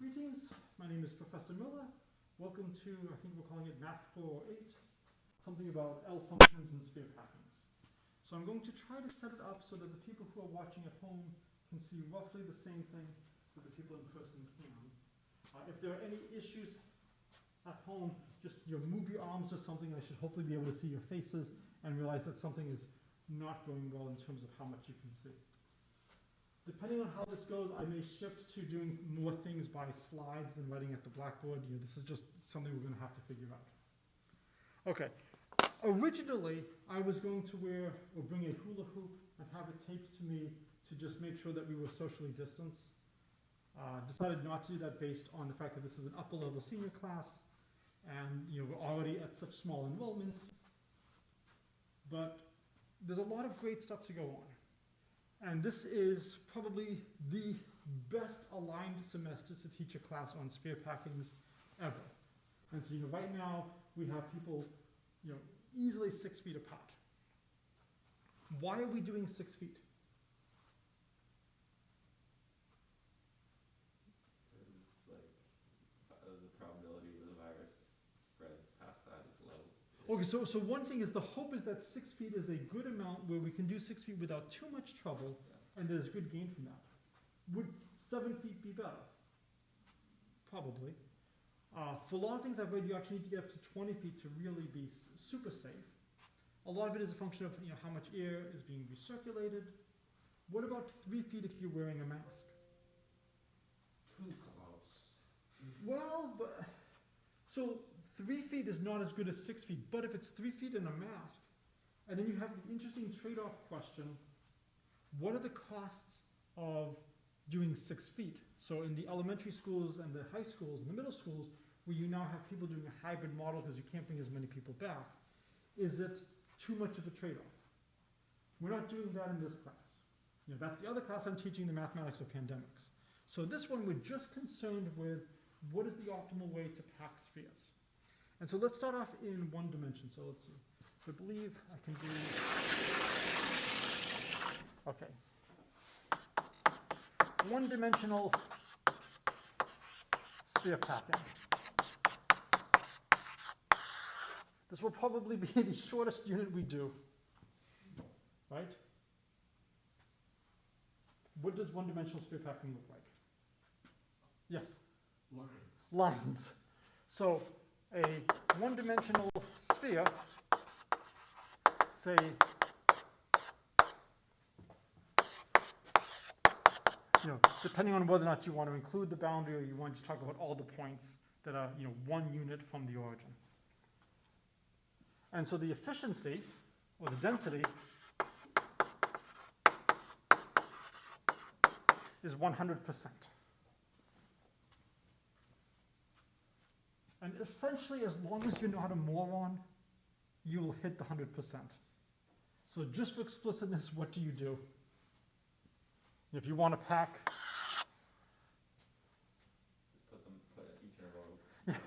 Greetings, my name is Professor Miller. Welcome to, I think we're calling it Math 408, something about L functions and sphere packings. So I'm going to try to set it up so that the people who are watching at home can see roughly the same thing that the people in person can. If there are any issues at home, just move your arms or something. I should hopefully be able to see your faces and realize that something is not going well in terms of how much you can see. Depending on how this goes, I may shift to doing more things by slides than writing at the blackboard. This is just something we're going to have to figure out. Okay. Originally, I was going to bring a hula hoop and have it taped to me to just make sure that we were socially distanced. Decided not to do that based on the fact that this is an upper level senior class, and we're already at such small enrollments. But there's a lot of great stuff to go on. And this is probably the best aligned semester to teach a class on sphere packings ever. And so right now we have people easily 6 feet apart. Why are we doing 6 feet? The probability that the virus spreads past that is low. Okay, so one thing is the hope is that 6 feet is a good amount where we can do 6 feet without too much trouble, and there's good gain from that. Would 7 feet be better? Probably. For a lot of things I've read, you actually need to get up to 20 feet to really be super safe. A lot of it is a function of how much air is being recirculated. What about 3 feet if you're wearing a mask? Too close. Well, so 3 feet is not as good as 6 feet, but if it's 3 feet in a mask, and then you have the interesting trade-off question, what are the costs of doing 6 feet? So in the elementary schools and the high schools and the middle schools, where you now have people doing a hybrid model because you can't bring as many people back, is it too much of a trade-off? We're not doing that in this class. That's the other class I'm teaching, the mathematics of pandemics. So this one, we're just concerned with what is the optimal way to pack spheres. And so let's start off in one dimension. So let's see. I believe I can do, okay. One-dimensional sphere packing. This will probably be the shortest unit we do, right? What does one-dimensional sphere packing look like? Yes? Lines. So a one-dimensional sphere, say, depending on whether or not you want to include the boundary or you want to just talk about all the points that are, 1 unit from the origin. And so the efficiency, or the density, is 100%. And essentially, as long as you're not a moron, you will hit the 100%. So just for explicitness, what do you do? If you want to pack, put each in a row. Yeah.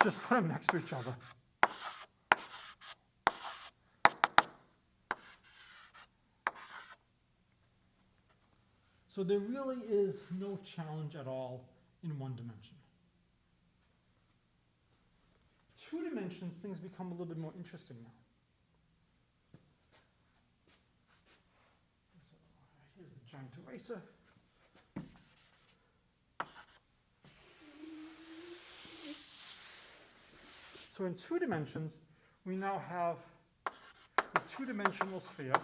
Just put them next to each other. So there really is no challenge at all in one dimension. 2 dimensions, things become a little bit more interesting now. Here's the giant eraser. So in 2 dimensions, we now have a 2-dimensional sphere.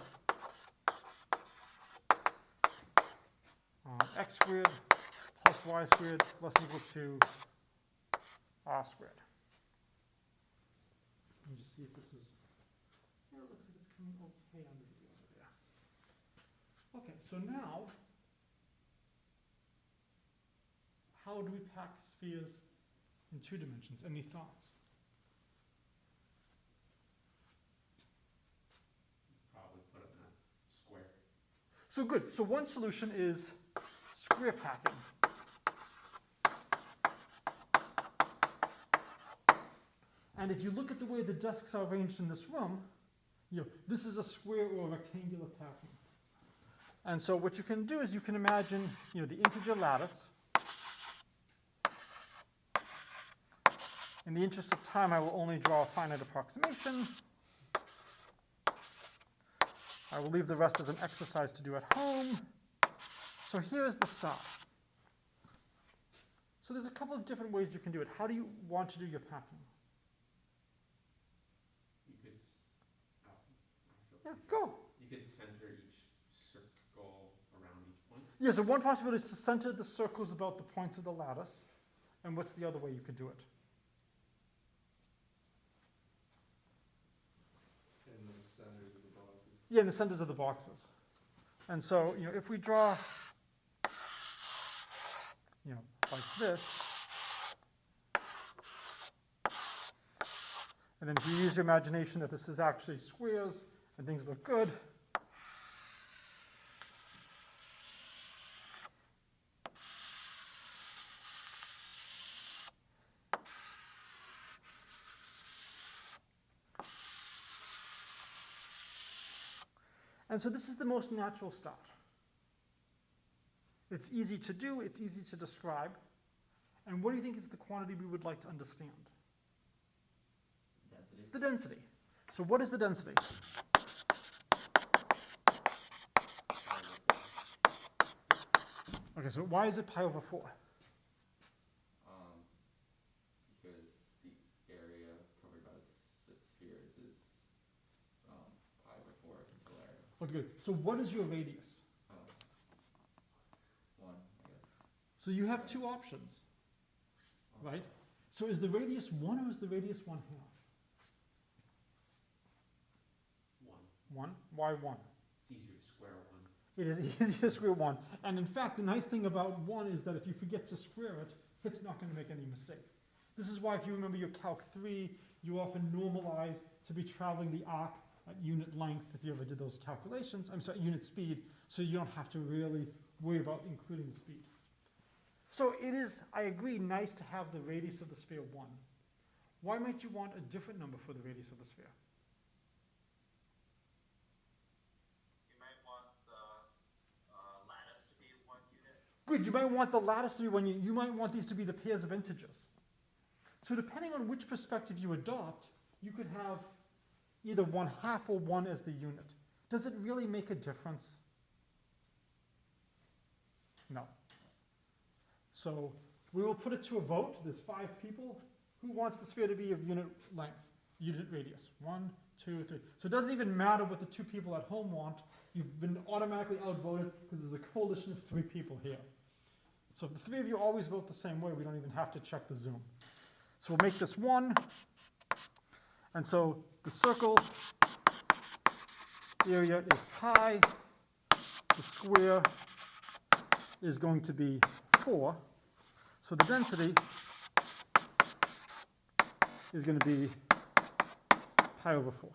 X squared plus y squared less equal to r squared. Let me just see if this is, it looks like it's coming okay on the video over there. Okay, so now, how do we pack spheres in 2 dimensions? Any thoughts? Probably put it in a square. So good. So one solution is square packing. And if you look at the way the desks are arranged in this room, this is a square or rectangular packing. And so what you can do is you can imagine, the integer lattice In the interest of time, I will only draw a finite approximation. I will leave the rest as an exercise to do at home. So here is the start. So there's a couple of different ways you can do it. How do you want to do your packing? You could, Yeah, go. You could center each circle around each point. Yeah, so one possibility is to center the circles about the points of the lattice. And what's the other way you could do it? In the centers of the boxes. Yeah, in the centers of the boxes. And so, if we draw, like this, and then if you use your imagination that this is actually squares and things look good, and so this is the most natural start. It's easy to do, it's easy to describe. And what do you think is the quantity we would like to understand? Density. The density. So what is the density? Okay, so why is it pi over 4? Because the area covered by the spheres is pi over 4 total area. Okay, good. So what is your radius? 1, I guess. So you have two options, right? So is the radius 1 or is the radius 1/2? 1. 1? Why 1? It's easier to square 1. It is easy to square 1. And in fact, the nice thing about 1 is that if you forget to square it, it's not going to make any mistakes. This is why if you remember your Calc 3, you often normalize to be traveling the arc at unit length, if you ever did those calculations, unit speed, so you don't have to really worry about including the speed. So it is, I agree, nice to have the radius of the sphere 1. Why might you want a different number for the radius of the sphere? You might want the lattice to be 1 unit. Good, you might want the lattice to be 1 unit. You might want these to be the pairs of integers. So depending on which perspective you adopt, you could have either 1/2 or 1 as the unit. Does it really make a difference? No. So we will put it to a vote. There's 5 people. Who wants the sphere to be of unit length, unit radius? 1, 2, 3. So it doesn't even matter what the 2 people at home want. You've been automatically outvoted because there's a coalition of 3 people here. So if the 3 of you always vote the same way, we don't even have to check the Zoom. So we'll make this 1. And so the circle area is pi. The square is going to be 4. So the density is going to be pi over 4,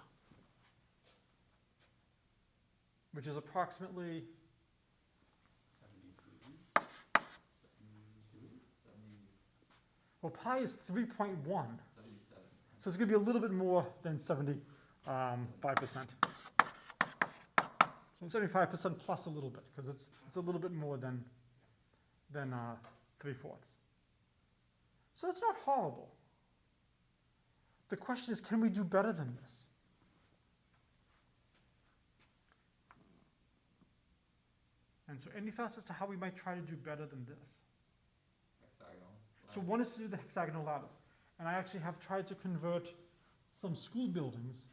which is approximately 72. 72? 70. well, pi is 3.1, 77. so it's going to be a little bit more than 75%. So 75% plus a little bit, because it's a little bit more than 3/4. So that's not horrible. The question is, can we do better than this? And so any thoughts as to how we might try to do better than this? Hexagonal. So one is to do the hexagonal lattice. And I actually have tried to convert some school buildings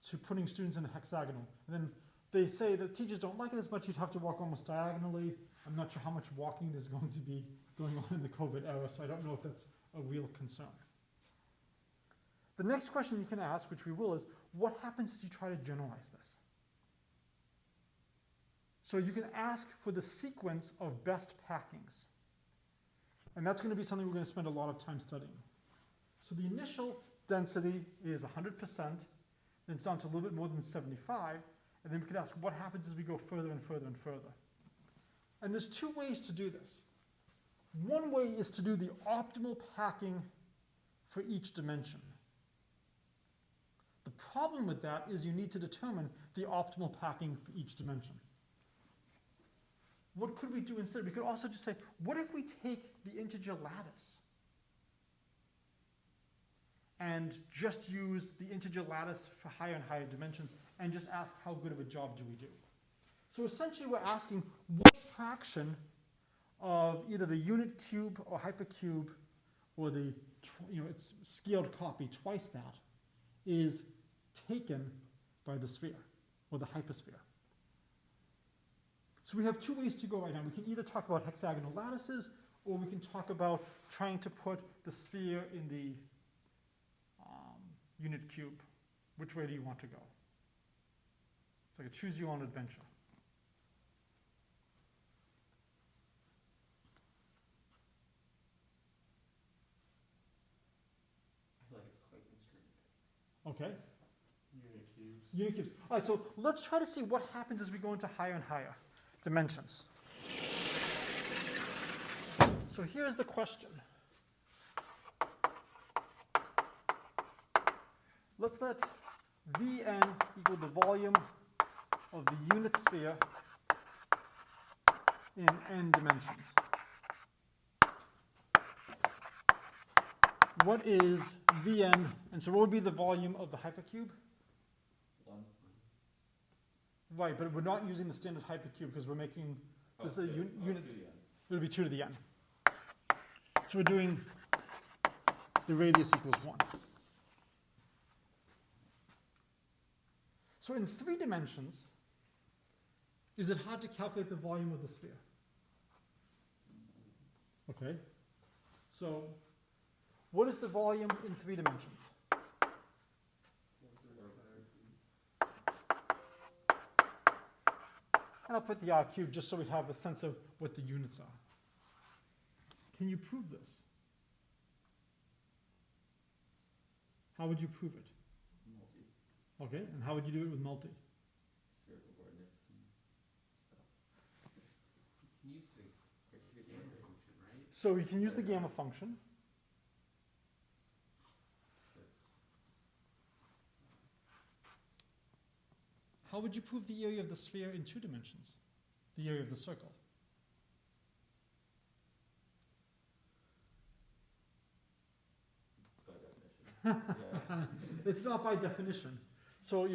to putting students in a hexagonal. And then they say that teachers don't like it as much, you'd have to walk almost diagonally. I'm not sure how much walking there's going to be going on in the COVID era, so I don't know if that's a real concern. The next question you can ask, which we will, is what happens if you try to generalize this? So you can ask for the sequence of best packings. And that's going to be something we're going to spend a lot of time studying. So the initial density is 100%, then it's down to a little bit more than 75, and then we could ask what happens as we go further and further and further. And there's 2 ways to do this. One way is to do the optimal packing for each dimension. The problem with that is you need to determine the optimal packing for each dimension. What could we do instead? We could also just say, what if we take the integer lattice? and just use the integer lattice for higher and higher dimensions and just ask how good of a job do we do. So essentially we're asking what fraction of either the unit cube or hypercube or the its scaled copy, twice that, is taken by the sphere or the hypersphere. So we have two ways to go right now. We can either talk about hexagonal lattices, or we can talk about trying to put the sphere in the unit cube. Which way do you want to go? So I can choose your own adventure. I feel like it's quite constrained. Okay. Unit cubes. Unit cubes. All right, so let's try to see what happens as we go into higher and higher dimensions. So here's the question. Let's let Vn equal the volume of the unit sphere in n dimensions. What is Vn? And so what would be the volume of the hypercube? 1. Right, but we're not using the standard hypercube because we're making this is a unit. 2 to the n. It would be 2 to the n. So we're doing the radius equals 1. So in 3 dimensions, is it hard to calculate the volume of the sphere? Okay. So what is the volume in 3 dimensions? And I'll put the r cubed just so we have a sense of what the units are. Can you prove this? How would you prove it? Multi. Okay, and how would you do it with multi? Spherical coordinates and stuff. You can use the gamma function, right? So we can use the gamma function. That's How would you prove the area of the sphere in 2 dimensions? The area of the circle? by definition. Yeah. It's not by definition. So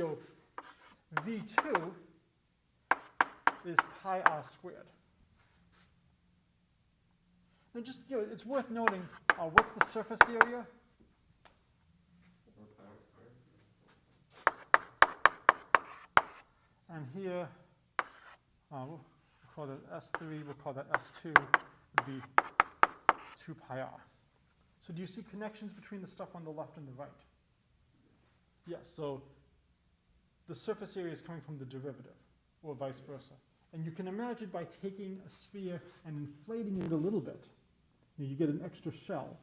V2 is pi r squared. And just it's worth noting what's the surface area? 4 pi r squared. And here we'll call that S3. We'll call that S2. Would be 2 pi r. So do you see connections between the stuff on the left and the right? Yes, so the surface area is coming from the derivative, or vice versa. And you can imagine by taking a sphere and inflating it a little bit, you get an extra shell,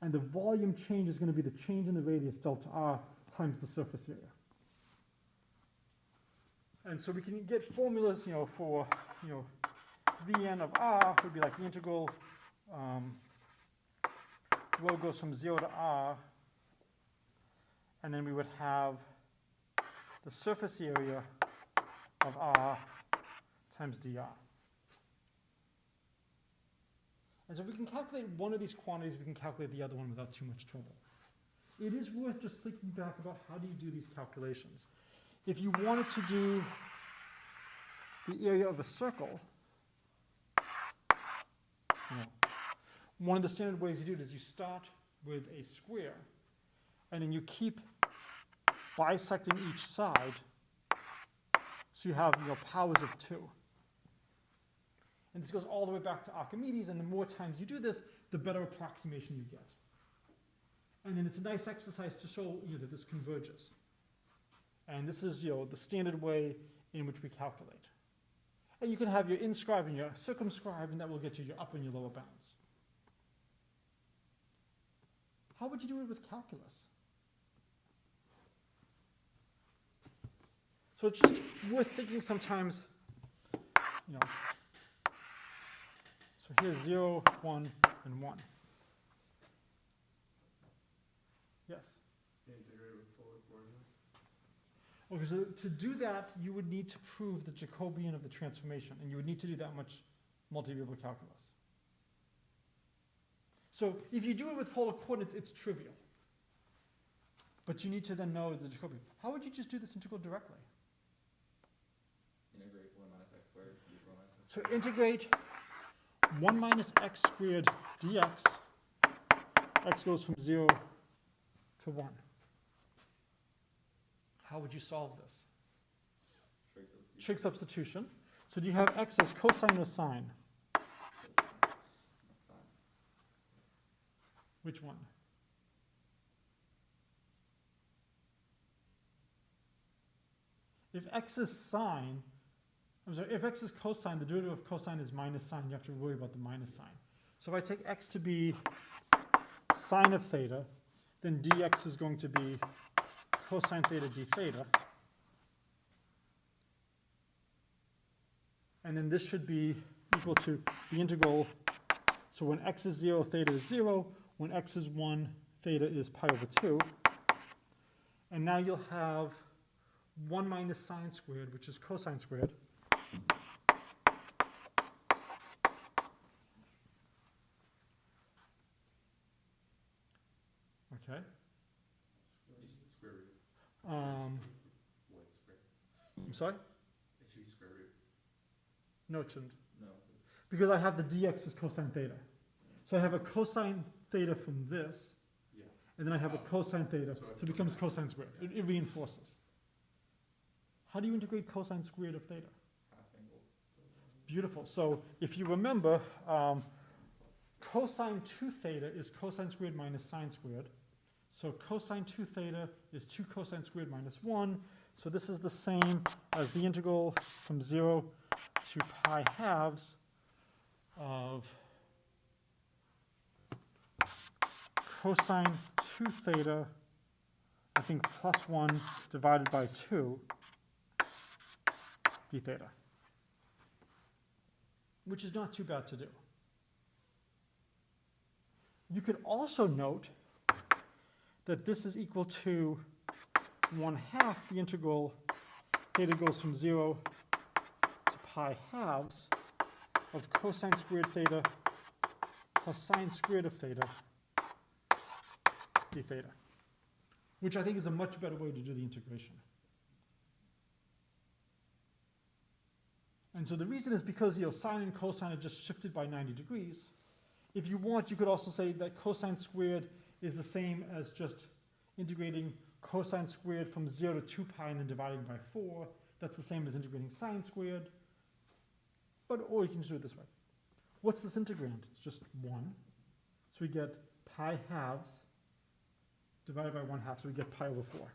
and the volume change is going to be the change in the radius, delta r, times the surface area. And so we can get formulas, for, Vn of r would be like the integral, rho goes from 0 to r, and then we would have the surface area of r times dr. And so if we can calculate one of these quantities, we can calculate the other one without too much trouble. It is worth just thinking back about how do you do these calculations. If you wanted to do the area of a circle, one of the standard ways you do it is you start with a square, and then you keep bisecting each side, so you have powers of 2. And this goes all the way back to Archimedes, and the more times you do this, the better approximation you get. And then it's a nice exercise to show that this converges. And this is the standard way in which we calculate. And you can have your inscribe and your circumscribe, and that will get you your upper and your lower bounds. How would you do it with calculus? So it's just worth thinking sometimes, so here's 0, 1, and 1. Yes? Integrate with polar coordinates. Okay, so to do that, you would need to prove the Jacobian of the transformation, and you would need to do that much multivariable calculus. So if you do it with polar coordinates, it's trivial. But you need to then know the Jacobian. How would you just do this integral directly? Integrate 1 minus x squared equal 1 minus x. So integrate 1 minus x squared dx. X goes from 0 to 1. How would you solve this? Trig substitution. So do you have x as cosine or sine? Which one? If x is sine, if x is cosine, the derivative of cosine is minus sine. You have to worry about the minus sign. So if I take x to be sine of theta, then dx is going to be cosine theta d theta. And then this should be equal to the integral. So when x is 0, theta is 0. When x is 1, theta is pi over 2. And now you'll have 1 minus sine squared, which is cosine squared. Okay. Square root. What square? I'm sorry? It should be square root. No, it shouldn't. No. Because I have the dx as cosine theta. So I have a cosine theta from this, Yeah. and then I have a cosine theta, so it becomes cosine squared. It reinforces. How do you integrate cosine squared of theta? Half angle. Beautiful. So if you remember, cosine 2 theta is cosine squared minus sine squared. So cosine 2 theta is 2 cosine squared minus 1. So this is the same as the integral from 0 to pi halves of cosine 2 theta, I think plus 1 divided by 2 d theta, which is not too bad to do. You can also note that this is equal to 1/2 the integral theta goes from 0 to pi halves of cosine squared theta plus sine squared of theta d theta, which I think is a much better way to do the integration. And so the reason is because sine and cosine are just shifted by 90 degrees. If you want, you could also say that cosine squared is the same as just integrating cosine squared from 0 to 2 pi and then dividing by 4. That's the same as integrating sine squared. Or you can just do it this way. What's this integrand? It's just 1. So we get pi halves divided by 1/2, so we get pi over 4.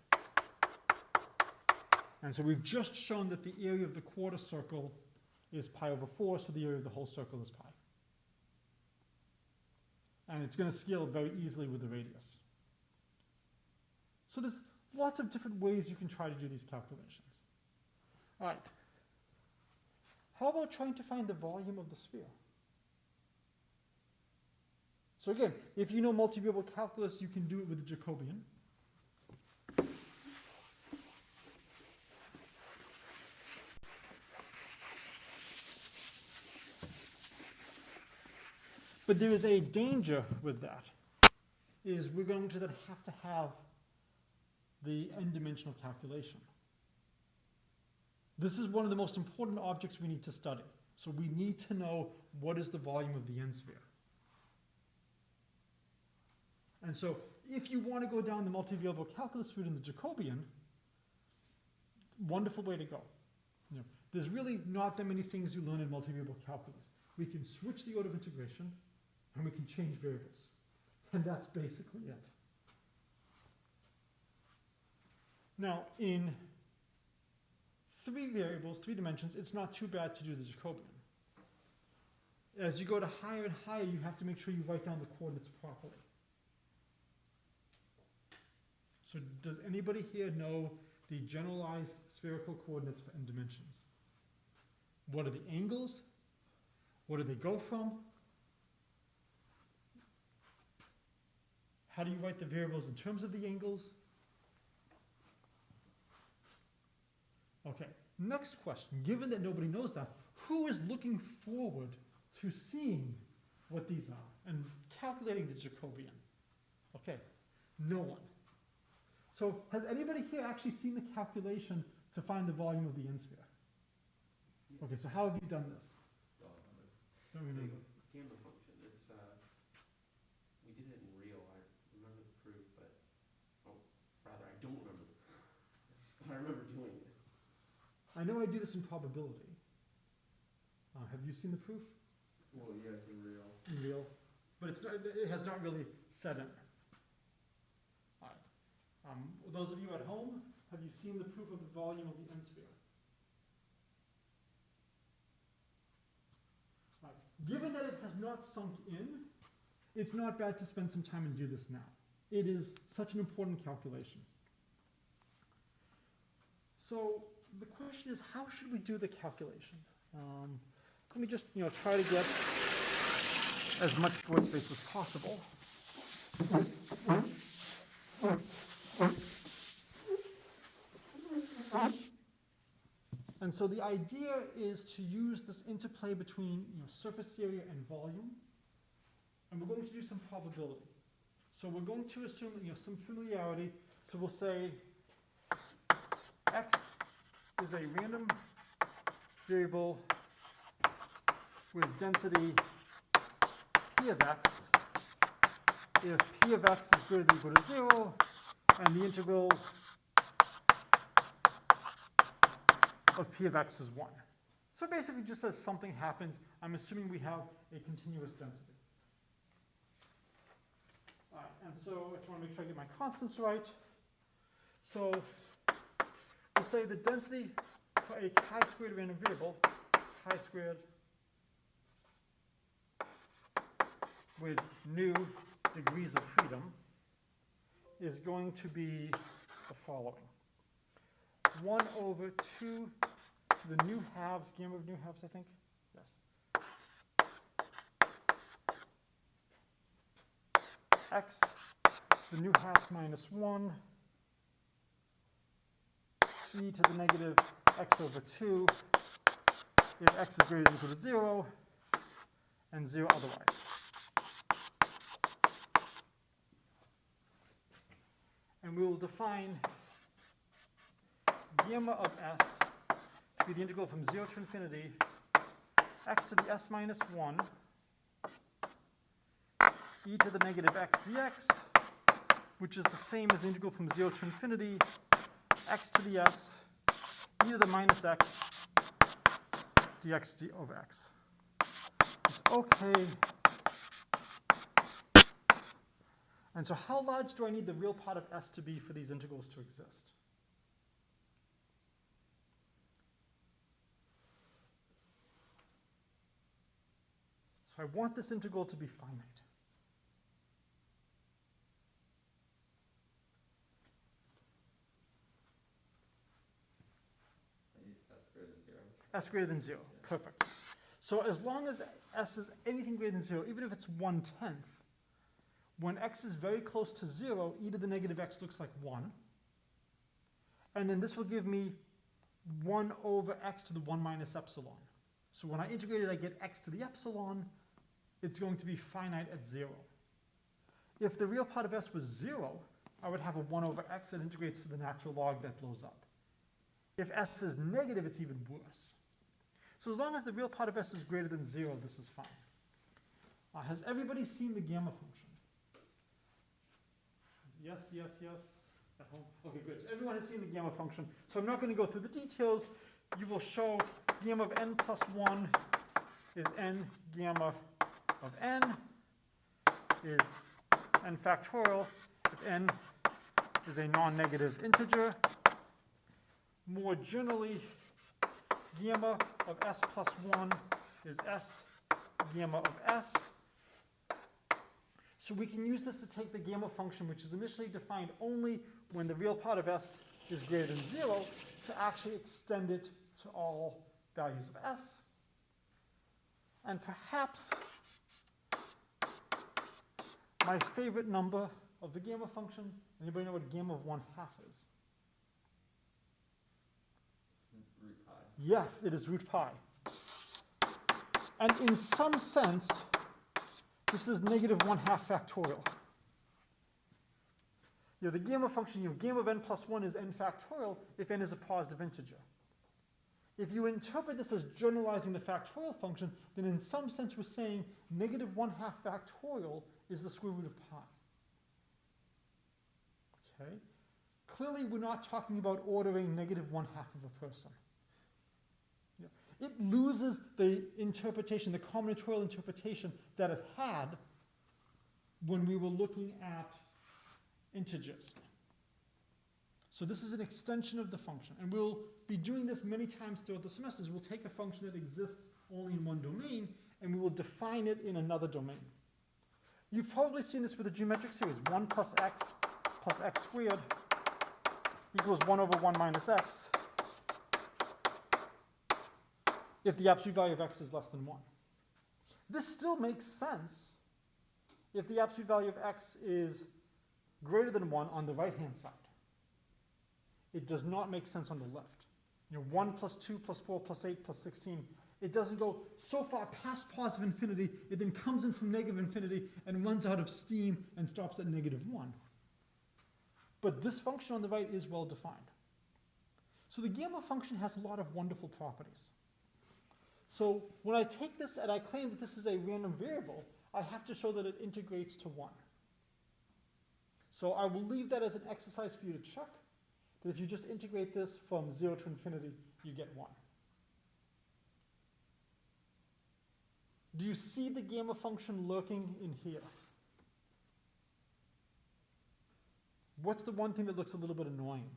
And so we've just shown that the area of the quarter circle is pi over 4, so the area of the whole circle is pi. And it's going to scale very easily with the radius. So there's lots of different ways you can try to do these calculations. All right. How about trying to find the volume of the sphere? So again, if you know multivariable calculus, you can do it with the Jacobian. But there is a danger with that, is we're going to then have to have the n-dimensional calculation. This is one of the most important objects we need to study. So we need to know what is the volume of the n-sphere. And so if you want to go down the multivariable calculus route in the Jacobian, wonderful way to go. There's really not that many things you learn in multivariable calculus. We can switch the order of integration, and we can change variables. And that's basically it. Now, in 3 variables, 3 dimensions, it's not too bad to do the Jacobian. As you go to higher and higher, you have to make sure you write down the coordinates properly. So does anybody here know the generalized spherical coordinates for n dimensions? What are the angles? Where do they go from? How do you write the variables in terms of the angles? Okay, next question. Given that nobody knows that, who is looking forward to seeing what these are and calculating the Jacobian? Okay, no one. So has anybody here actually seen the calculation to find the volume of the n-sphere? Okay, so how have you done this? Don't remember. Gamma function. It's we did it in real. I remember the proof, but rather I don't remember the proof. But I remember doing it. I know I do this in probability. Have you seen the proof Well, yes, in real. in real? But it's not, it has not really set in. All right. Those of you at home, have you seen the proof of the volume of the n-sphere? Right. Given that it has not sunk in, it's not bad to spend some time and do this now. It is such an important calculation. So the question is, how should we do the calculation? Let me just try to get as much void space as possible. And so the idea is to use this interplay between surface area and volume. And we're going to do some probability. So we're going to assume some familiarity. So we'll say x is a random variable with density p of x if p of x is greater than or equal to 0 and the integral of p of x is 1. So basically just as something happens, I'm assuming we have a continuous density. All right, and so I just want to make sure I get my constants right. So we'll say the density for a chi-squared random variable, chi-squared with new degrees of freedom, is going to be the following. 1 over 2 to the new halves, gamma of new halves, I think? Yes. X, the new halves minus 1, e to the negative x over 2, if x is greater than or equal to 0, and 0 otherwise. And we will define gamma of s to be the integral from 0 to infinity, x to the s minus 1, e to the negative x dx, which is the same as the integral from 0 to infinity, x to the s, e to the minus x, dx d over x. It's okay. And so how large do I need the real part of s to be for these integrals to exist? So I want this integral to be finite. S greater than 0. Perfect. So as long as s is anything greater than 0, even if it's 1/10, when x is very close to 0, e to the negative x looks like 1. And then this will give me 1 over x to the 1 minus epsilon. So when I integrate it, I get x to the epsilon. It's going to be finite at 0. If the real part of s was 0, I would have a 1 over x that integrates to the natural log that blows up. If s is negative, it's even worse. So as long as the real part of s is greater than 0, this is fine. Has everybody seen the gamma function? Yes, yes, yes. At home? Okay, good. So everyone has seen the gamma function. So I'm not going to go through the details. You will show gamma of n plus 1 is n gamma of n is n factorial if n is a non-negative integer. More generally, gamma of s plus 1 is s gamma of s. So we can use this to take the gamma function, which is initially defined only when the real part of s is greater than 0, to actually extend it to all values of s. And perhaps my favorite number of the gamma function, anybody know what gamma of 1/2 is? Root pi. Yes, it is root pi. And in some sense, this is negative 1/2 factorial. The gamma function, gamma of n plus 1 is n factorial if n is a positive integer. If you interpret this as generalizing the factorial function, then in some sense we're saying negative 1/2 factorial is the square root of pi. Okay? Clearly we're not talking about ordering negative 1/2 of a person. It loses the interpretation, the combinatorial interpretation that it had when we were looking at integers. So this is an extension of the function, and we'll be doing this many times throughout the semesters. We'll take a function that exists only in one domain, and we will define it in another domain. You've probably seen this with a geometric series. 1 plus x squared equals 1 over 1 minus x if the absolute value of x is less than 1. This still makes sense if the absolute value of x is greater than 1 on the right-hand side. It does not make sense on the left. 1 plus 2 plus 4 plus 8 plus 16, it doesn't go so far past positive infinity, it then comes in from negative infinity and runs out of steam and stops at negative 1. But this function on the right is well defined. So the gamma function has a lot of wonderful properties. So when I take this and I claim that this is a random variable, I have to show that it integrates to 1. So I will leave that as an exercise for you to check, that if you just integrate this from 0 to infinity, you get 1. Do you see the gamma function lurking in here? What's the one thing that looks a little bit annoying?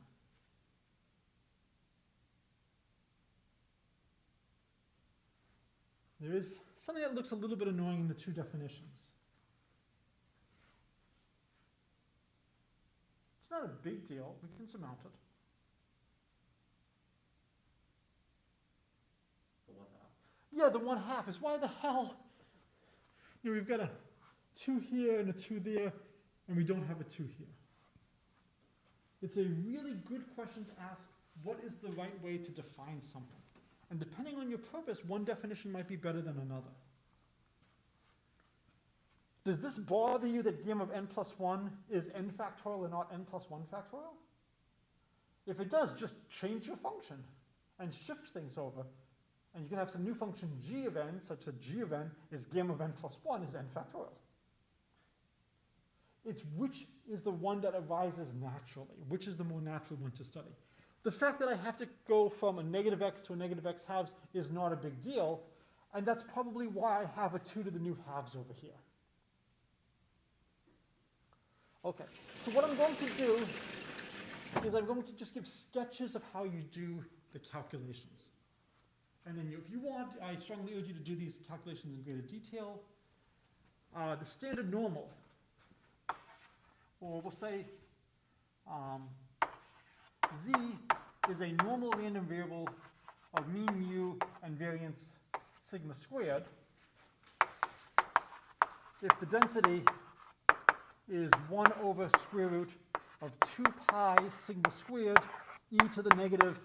There is something that looks a little bit annoying in the two definitions. It's not a big deal. We can surmount it. The 1/2. Yeah, the 1/2 is why the hell? We've got a 2 here and a 2 there, and we don't have a 2 here. It's a really good question to ask, what is the right way to define something? And depending on your purpose, one definition might be better than another. Does this bother you that gamma of n plus 1 is n factorial and not n plus 1 factorial? If it does, just change your function and shift things over. And you can have some new function g of n, such that g of n is gamma of n plus 1 is n factorial. It's which is the one that arises naturally, which is the more natural one to study. The fact that I have to go from a negative x to a negative x halves is not a big deal, and that's probably why I have a 2 to the new halves over here. Okay, so what I'm going to do is I'm going to just give sketches of how you do the calculations. And then if you want, I strongly urge you to do these calculations in greater detail. The standard normal, or we'll say z is a normal random variable of mean mu and variance sigma squared if the density is 1 over square root of 2 pi sigma squared e to the negative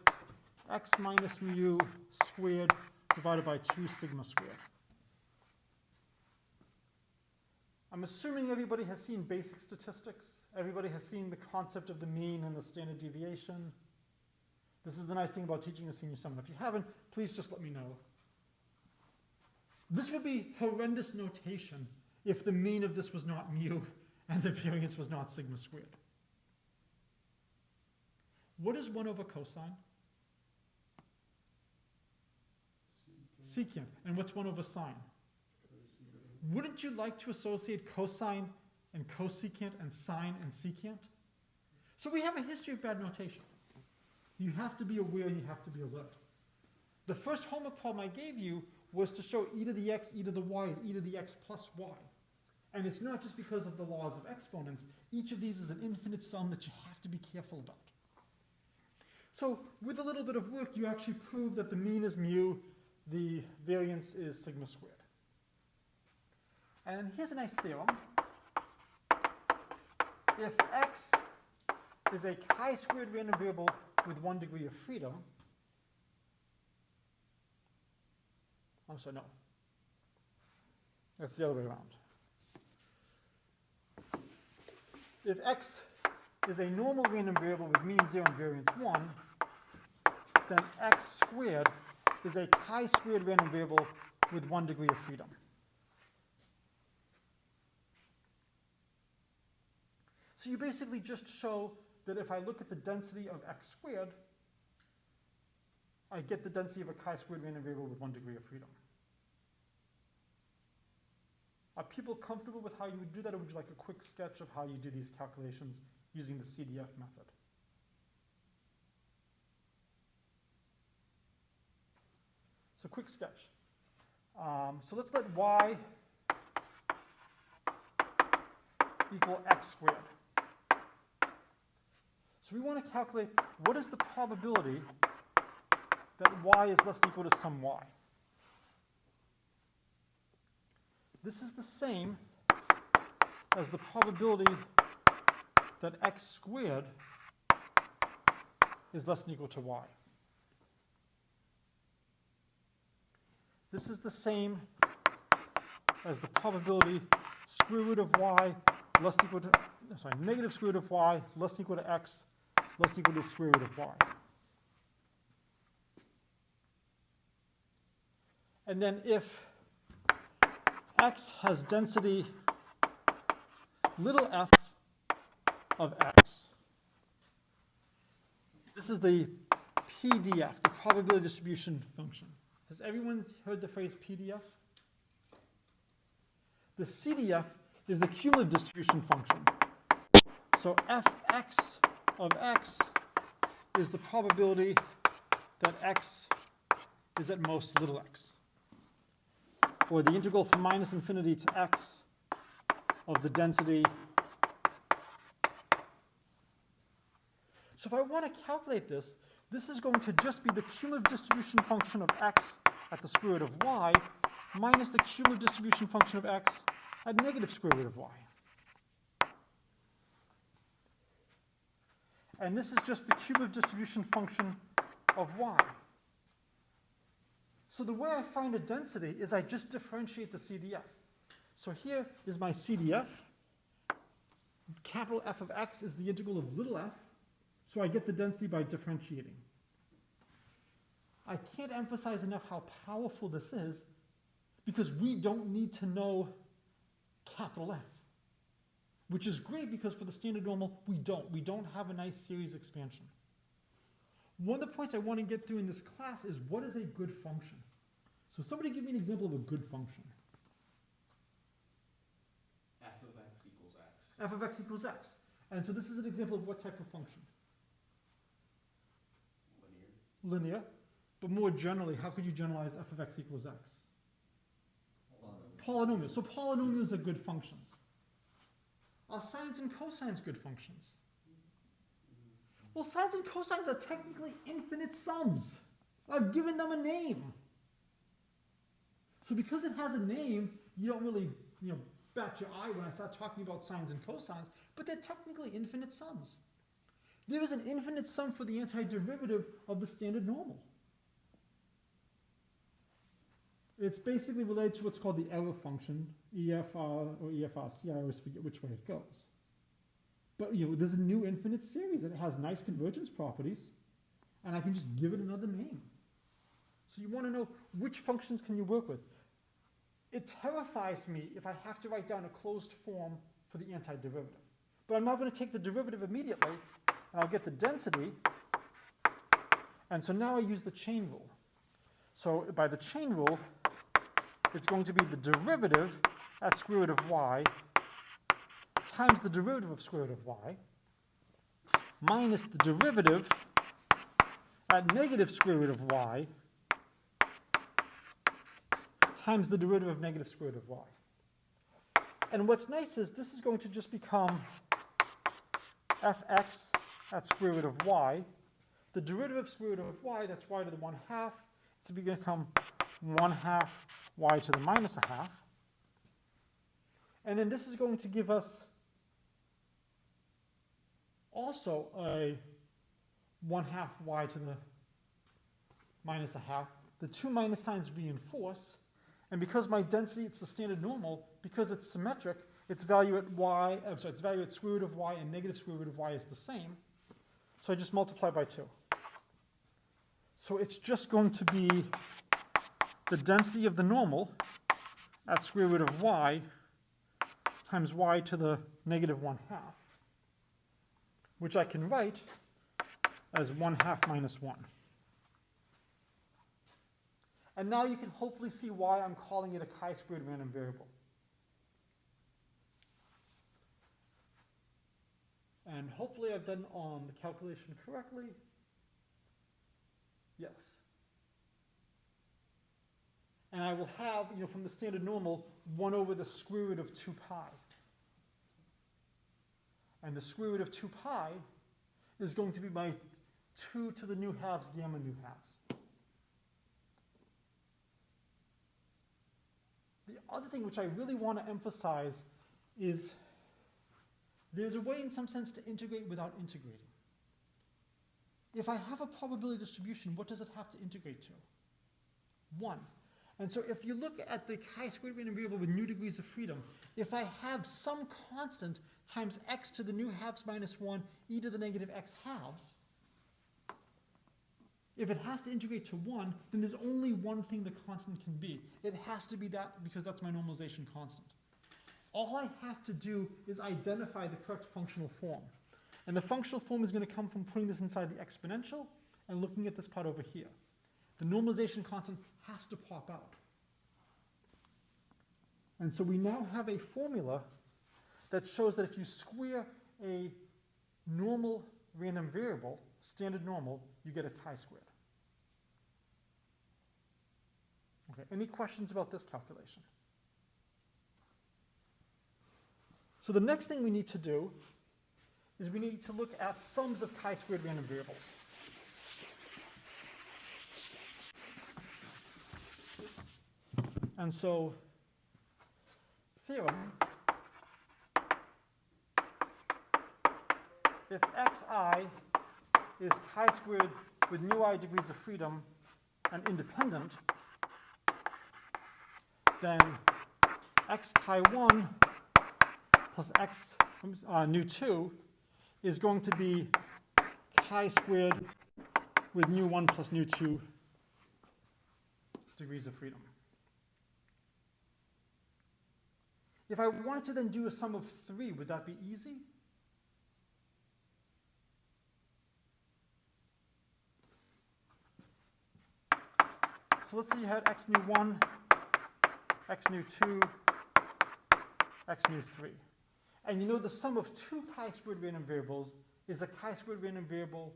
x minus mu squared divided by 2 sigma squared. I'm assuming everybody has seen basic statistics. Everybody has seen the concept of the mean and the standard deviation. This is the nice thing about teaching a senior seminar. If you haven't, please just let me know. This would be horrendous notation if the mean of this was not mu and the variance was not sigma squared. What is 1 over cosine? Secant. And what's 1 over sine? Wouldn't you like to associate cosine and cosecant and sine and secant? So we have a history of bad notation. You have to be aware, you have to be alert. The first homework problem I gave you was to show e to the x, e to the y is e to the x plus y. And it's not just because of the laws of exponents. Each of these is an infinite sum that you have to be careful about. So with a little bit of work, you actually prove that the mean is mu, the variance is sigma squared. And here's a nice theorem. If x is a chi-squared random variable with 1 degree of freedom, I'm sorry, no. That's the other way around. If x is a normal random variable with mean 0 and variance 1, then x squared is a chi-squared random variable with 1 degree of freedom. So you basically just show that if I look at the density of x squared, I get the density of a chi-squared random variable with 1 degree of freedom. Are people comfortable with how you would do that, or would you like a quick sketch of how you do these calculations using the CDF method? So quick sketch. So let's let y equal x squared. So we want to calculate what is the probability that y is less than or equal to some y. This is the same as the probability that x squared is less than or equal to y. This is the same as the probability square root of y less than or equal to, sorry, negative square root of y less than or equal to x less than or equal to square root of y. And then if x has density little f of x, this is the PDF, the probability distribution function. Has everyone heard the phrase PDF? The CDF is the cumulative distribution function. So fx of x is the probability that x is at most little x, or the integral from minus infinity to x of the density. So if I want to calculate this, this is going to just be the cumulative distribution function of x at the square root of y minus the cumulative distribution function of x at negative square root of y. And this is just the cumulative distribution function of y. So the way I find a density is I just differentiate the CDF. So here is my CDF. Capital F of x is the integral of little f. So I get the density by differentiating. I can't emphasize enough how powerful this is, because we don't need to know capital F, which is great because for the standard normal, we don't have a nice series expansion. One of the points I want to get through in this class is what is a good function? So somebody give me an example of a good function. F of x equals x. F of x equals x. And so this is an example of what type of function? Linear. Linear. But more generally, how could you generalize f of x equals x? Polynomials. So polynomials are good functions. Are sines and cosines good functions? Well, sines and cosines are technically infinite sums. I've given them a name. So because it has a name, you don't really, bat your eye when I start talking about sines and cosines, but they're technically infinite sums. There is an infinite sum for the antiderivative of the standard normal. It's basically related to what's called the error function, EFR or EFRC. I always forget which way it goes. But there's a new infinite series and it has nice convergence properties, and I can just give it another name. So you want to know which functions can you work with. It terrifies me if I have to write down a closed form for the antiderivative. But I'm not going to take the derivative immediately, and I'll get the density. And so now I use the chain rule. So by the chain rule, it's going to be the derivative at square root of y times the derivative of square root of y minus the derivative at negative square root of y times the derivative of negative square root of y. And what's nice is this is going to just become fx at square root of y. The derivative of square root of y, that's y to the 1/2. It's going to become 1/2 y to the minus 1/2. And then this is going to give us also a 1/2 y to the minus 1/2. The two minus signs reinforce, And because my density, it's the standard normal, because it's symmetric, its value at y, its value at square root of y and negative square root of y is the same. So I just multiply by 2. So it's just going to be the density of the normal at square root of y times y to the negative 1/2, which I can write as 1/2 minus 1. And now you can hopefully see why I'm calling it a chi-squared random variable. And hopefully I've done the calculation correctly. Yes. And I will have, from the standard normal, 1 over the square root of 2 pi. And the square root of 2 pi is going to be my 2 to the nu halves gamma nu halves. The other thing which I really want to emphasize is there's a way in some sense to integrate without integrating. If I have a probability distribution, what does it have to integrate to? 1. And so if you look at the chi-squared random variable with nu degrees of freedom, if I have some constant times x to the nu halves minus 1 e to the negative x halves, if it has to integrate to 1, then there's only one thing the constant can be. It has to be that because that's my normalization constant. All I have to do is identify the correct functional form. And the functional form is going to come from putting this inside the exponential and looking at this part over here. The normalization constant has to pop out. And so we now have a formula that shows that if you square a normal random variable, standard normal, you get a chi-squared. Okay, any questions about this calculation? So the next thing we need to do is we need to look at sums of chi-squared random variables. And so, theorem, if xi is chi-squared with nu I degrees of freedom and independent, then x chi1 plus x nu 2 is going to be chi-squared with nu 1 plus nu 2 degrees of freedom. If I wanted to then do a sum of 3, would that be easy? So let's say you had x nu 1, x nu 2, x nu 3. And you know the sum of 2 chi-squared random variables is a chi-squared random variable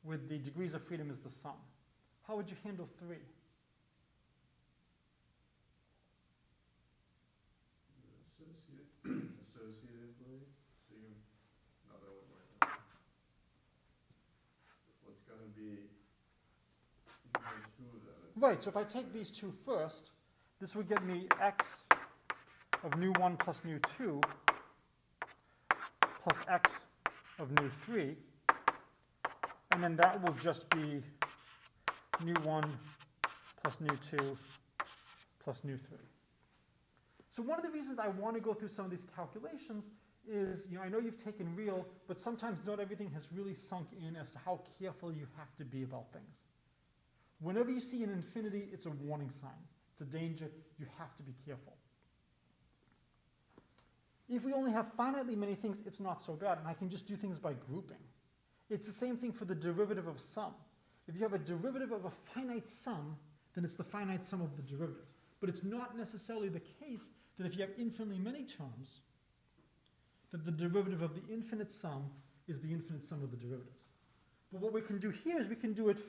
with the degrees of freedom as the sum. How would you handle 3? Associatively, so you, no, that wouldn't work. What's going to be, you can have 2 of them. Right, so if I take these 2 first, this would get me x of nu 1 plus nu 2 plus x of nu 3, and then that will just be nu 1 plus nu 2 plus nu 3. So one of the reasons I want to go through some of these calculations is, I know you've taken real, but sometimes not everything has really sunk in as to how careful you have to be about things. Whenever you see an infinity, it's a warning sign. It's a danger. You have to be careful. If we only have finitely many things, it's not so bad, and I can just do things by grouping. It's the same thing for the derivative of sum. If you have a derivative of a finite sum, then it's the finite sum of the derivatives. But it's not necessarily the case that if you have infinitely many terms, that the derivative of the infinite sum is the infinite sum of the derivatives. But what we can do here is we can do it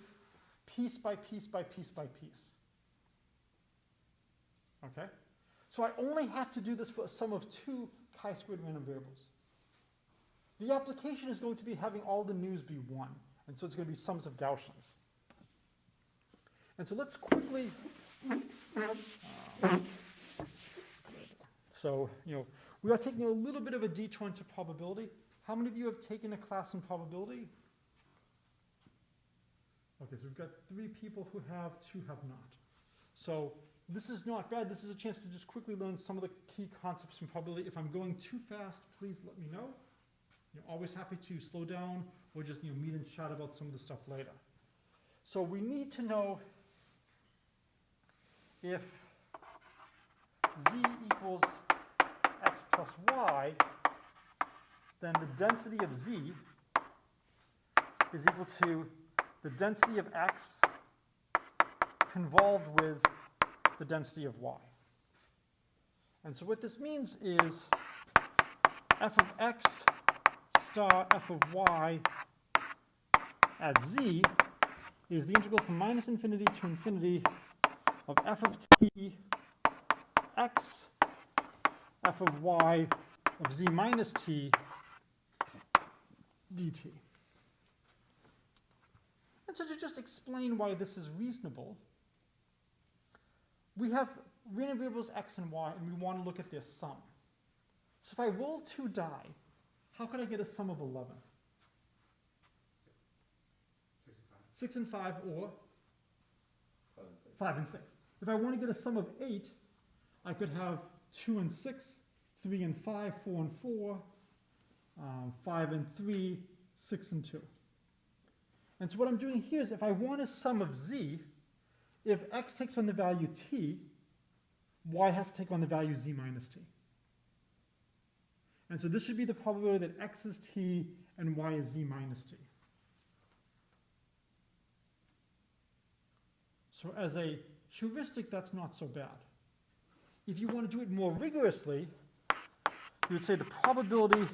piece by piece by piece by piece. Okay? So I only have to do this for a sum of 2 chi-squared random variables. The application is going to be having all the nu's be 1, and so it's going to be sums of Gaussians. And so let's quickly... So, we are taking a little bit of a detour into probability. How many of you have taken a class in probability? Okay, so we've got 3 people who have, 2 have not. So this is not bad. This is a chance to just quickly learn some of the key concepts from probability. If I'm going too fast, please let me know. Always happy to slow down or just meet and chat about some of the stuff later. So we need to know if z equals x plus y, then the density of z is equal to the density of x convolved with the density of y. And so what this means is f of x star f of y at z is the integral from minus infinity to infinity of f of t x f of y of z minus t dt. And so to just explain why this is reasonable, we have random variables x and y, and we want to look at their sum. So if I roll 2 die, how could I get a sum of 11? 6 and 5, or 5 and 6. If I want to get a sum of 8, I could have 2 and 6, 3 and 5, 4 and 4, 5 and 3, 6 and 2. And so what I'm doing here is if I want a sum of z, if x takes on the value t, y has to take on the value z minus t. And so this should be the probability that x is t and y is z minus t. So as a heuristic, that's not so bad. If you want to do it more rigorously, you would say the probability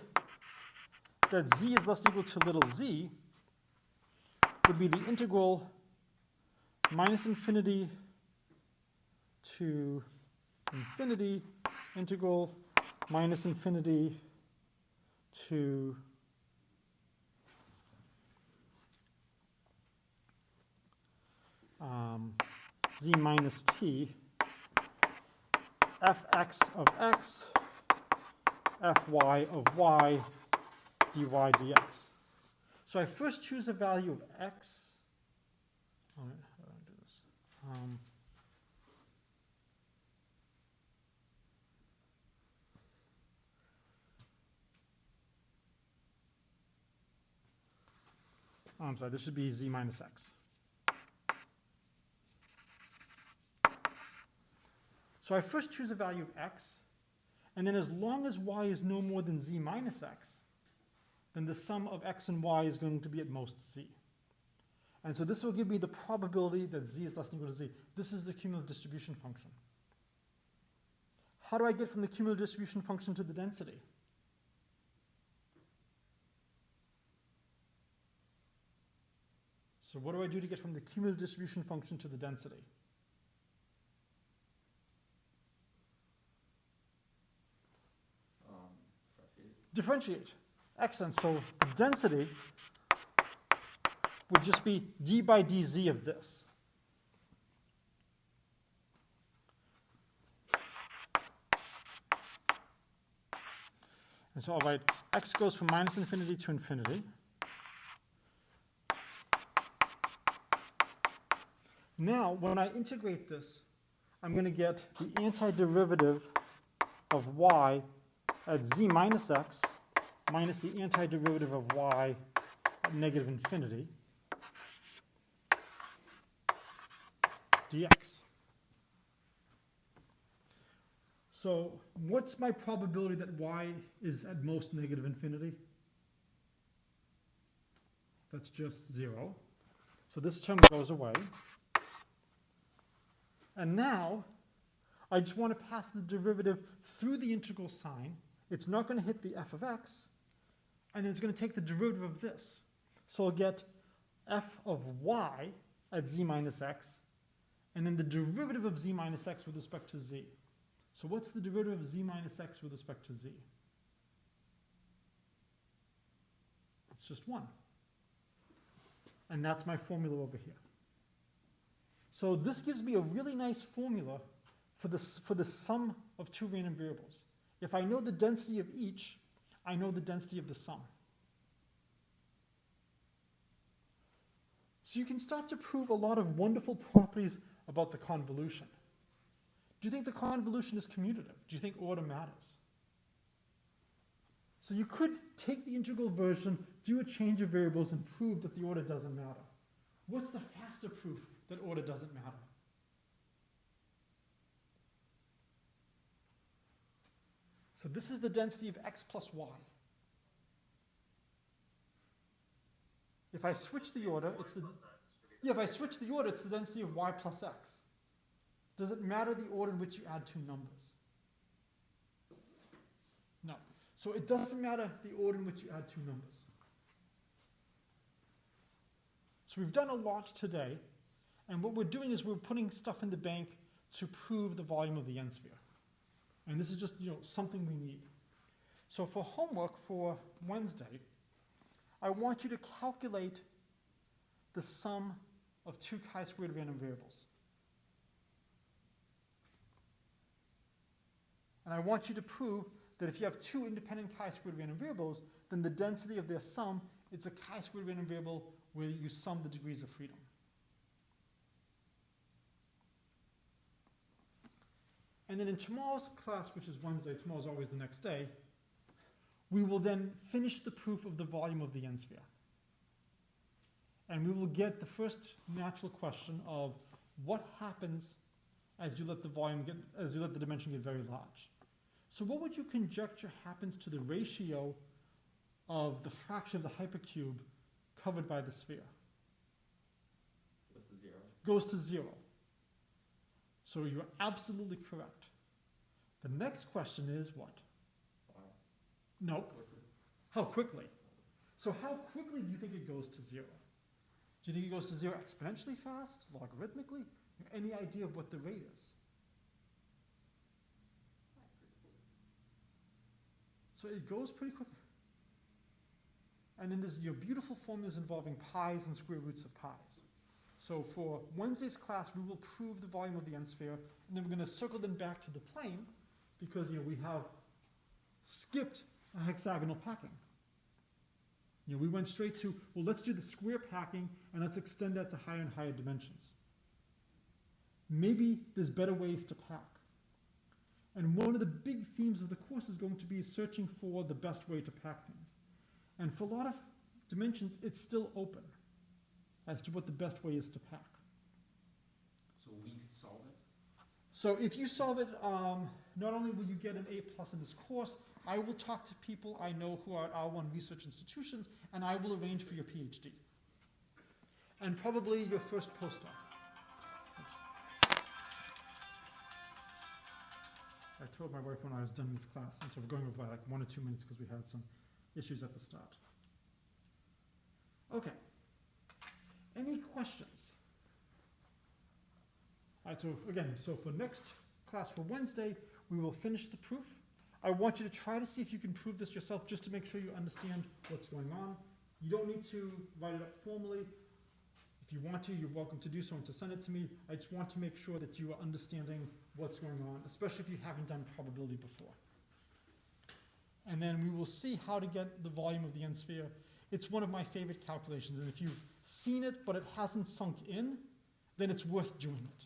that z is less than or equal to little z would be the integral minus infinity to infinity integral minus infinity to z minus t fx of x fy of y dy dx. So I first choose a value of x. All right, how do I do this? I'm sorry, this should be z minus x. So I first choose a value of x, and then as long as y is no more than z minus x, then the sum of x and y is going to be at most z. And so this will give me the probability that z is less than or equal to z. This is the cumulative distribution function. How do I get from the cumulative distribution function to the density? So what do I do to get from the cumulative distribution function to the density? Differentiate. Excellent. So the density would just be d by dz of this. And so I'll write x goes from minus infinity to infinity. Now, when I integrate this, I'm going to get the antiderivative of y at z minus x minus the antiderivative of y at negative infinity dx. So what's my probability that y is at most negative infinity? That's just 0. So this term goes away. And now I just want to pass the derivative through the integral sign. It's not going to hit the f of x, and it's going to take the derivative of this. So I'll get f of y at z minus x, and then the derivative of z minus x with respect to z. So what's the derivative of z minus x with respect to z? It's just 1. And that's my formula over here. So this gives me a really nice formula for the sum of two random variables. If I know the density of each, I know the density of the sum. So you can start to prove a lot of wonderful properties about the convolution. Do you think the convolution is commutative? Do you think order matters? So you could take the integral version, do a change of variables, and prove that the order doesn't matter. What's the faster proof that order doesn't matter? So this is the density of x plus y. If I switch the order, it's the if I switch the order, it's the density of y plus x. Does it matter the order in which you add two numbers? No. So it doesn't matter the order in which you add two numbers. So we've done a lot today, and what we're doing is we're putting stuff in the bank to prove the volume of the n-sphere. And this is just, something we need. So for homework for Wednesday, I want you to calculate the sum of two chi-squared random variables. And I want you to prove that if you have two independent chi-squared random variables, then the density of their sum is a chi-squared random variable where you sum the degrees of freedom. And then in tomorrow's class, which is Wednesday, tomorrow's always the next day, we will then finish the proof of the volume of the n-sphere. And we will get the first natural question of what happens as you let the dimension get very large. So what would you conjecture happens to the ratio of the fraction of the hypercube covered by the sphere? Goes to 0. Goes to 0. So you're absolutely correct. The next question is what? Why? No. How quickly? So how quickly do you think it goes to 0? Do you think it goes to 0 exponentially fast, logarithmically? Any idea of what the rate is? So it goes pretty quickly. And then there's your beautiful formulas involving pi's and square roots of pi's. So for Wednesday's class, we will prove the volume of the n-sphere, and then we're going to circle them back to the plane because we have skipped a hexagonal packing. We went straight to, well, let's do the square packing, and let's extend that to higher and higher dimensions. Maybe there's better ways to pack. And one of the big themes of the course is going to be searching for the best way to pack things. And for a lot of dimensions, it's still open as to what the best way is to pack. So we could solve it? So if you solve it, not only will you get an A+ in this course, I will talk to people I know who are at R1 research institutions, and I will arrange for your PhD. And probably your first postdoc. Oops. I told my wife when I was done with class, and so we're going over by like 1 or 2 minutes because we had some issues at the start. Okay. Any questions? All right, so again, so for next class for Wednesday, we will finish the proof. I want you to try to see if you can prove this yourself just to make sure you understand what's going on. You don't need to write it up formally. If you want to, you're welcome to do so and to send it to me. I just want to make sure that you are understanding what's going on, especially if you haven't done probability before. And then we will see how to get the volume of the n-sphere. It's one of my favorite calculations, and if you've seen it but it hasn't sunk in, then it's worth doing it.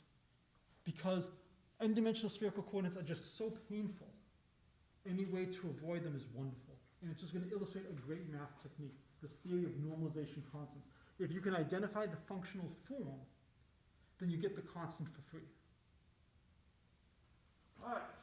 Because n-dimensional spherical coordinates are just so painful. Any way to avoid them is wonderful. And it's just going to illustrate a great math technique, this theory of normalization constants. If you can identify the functional form, then you get the constant for free. All right.